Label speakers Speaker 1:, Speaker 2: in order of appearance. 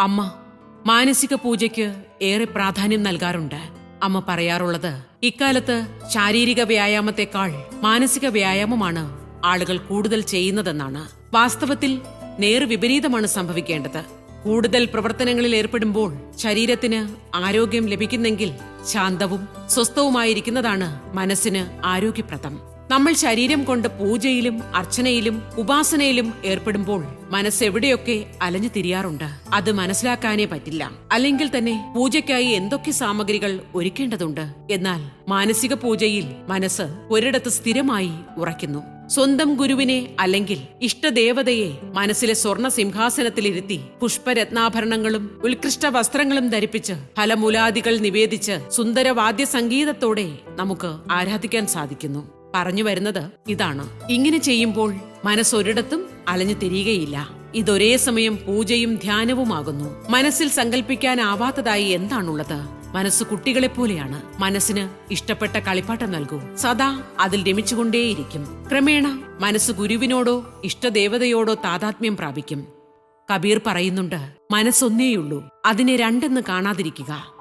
Speaker 1: അമ്മ മാനസിക പൂജയ്ക്ക് ഏറെ പ്രാധാന്യം നൽകാറുണ്ട്. അമ്മ പറയാറുള്ളത് ഇക്കാലത്ത് ശാരീരിക വ്യായാമത്തെക്കാൾ മാനസിക വ്യായാമമാണ് ആളുകൾ കൂടുതൽ ചെയ്യുന്നതെന്നാണ്. വാസ്തവത്തിൽ നേർവിപരീതമാണ് സംഭവിക്കേണ്ടത്. കൂടുതൽ പ്രവർത്തനങ്ങളിൽ ഏർപ്പെടുമ്പോൾ ശരീരത്തിന് ആരോഗ്യം ലഭിക്കുന്നെങ്കിൽ ശാന്തവും സ്വസ്ഥവുമായിരിക്കുന്നതാണ് മനസ്സിന് ആരോഗ്യപ്രദം. നമ്മൾ ശരീരം കൊണ്ട് പൂജയിലും അർച്ചനയിലും ഉപാസനയിലും ഏർപ്പെടുമ്പോൾ മനസ്സെവിടെയൊക്കെ അലഞ്ഞു തിരിയാറുണ്ട്. അത് മനസ്സിലാക്കാനേ പറ്റില്ല. അല്ലെങ്കിൽ തന്നെ പൂജയ്ക്കായി എന്തൊക്കെ സാമഗ്രികൾ ഒരുക്കേണ്ടതുണ്ട്. എന്നാൽ മാനസിക പൂജയിൽ മനസ്സ് ഒരിടത്ത് സ്ഥിരമായി ഉറയ്ക്കുന്നു. സ്വന്തം ഗുരുവിനെ അല്ലെങ്കിൽ ഇഷ്ടദേവതയെ മനസ്സിലെ സ്വർണ സിംഹാസനത്തിലിരുത്തി പുഷ്പരത്നാഭരണങ്ങളും ഉത്കൃഷ്ട വസ്ത്രങ്ങളും ധരിപ്പിച്ച് ഫലമൂലാദികൾ നിവേദിച്ച് സുന്ദരവാദ്യ സംഗീതത്തോടെ നമുക്ക് ആരാധിക്കാൻ സാധിക്കുന്നു. പറഞ്ഞു വരുന്നത് ഇതാണ്. ഇങ്ങനെ ചെയ്യുമ്പോൾ മനസ്സൊരിടത്തും അലഞ്ഞു തിരിയുകയില്ല. ഇതൊരേ സമയം പൂജയും ധ്യാനവുമാകുന്നു. മനസ്സിൽ സങ്കല്പിക്കാനാവാത്തതായി എന്താണുള്ളത്? മനസ്സ് കുട്ടികളെപ്പോലെയാണ്. മനസ്സിന് ഇഷ്ടപ്പെട്ട കളിപ്പാട്ടം നൽകൂ, സദാ അതിൽ രമിച്ചുകൊണ്ടേയിരിക്കും. ക്രമേണ മനസ്സ് ഗുരുവിനോടോ ഇഷ്ടദേവതയോടോ താതാത്മ്യം പ്രാപിക്കും. കബീർ പറയുന്നുണ്ട്, മനസ്സൊന്നേയുള്ളൂ, അതിനെ രണ്ടെന്ന് കാണാതിരിക്കുക.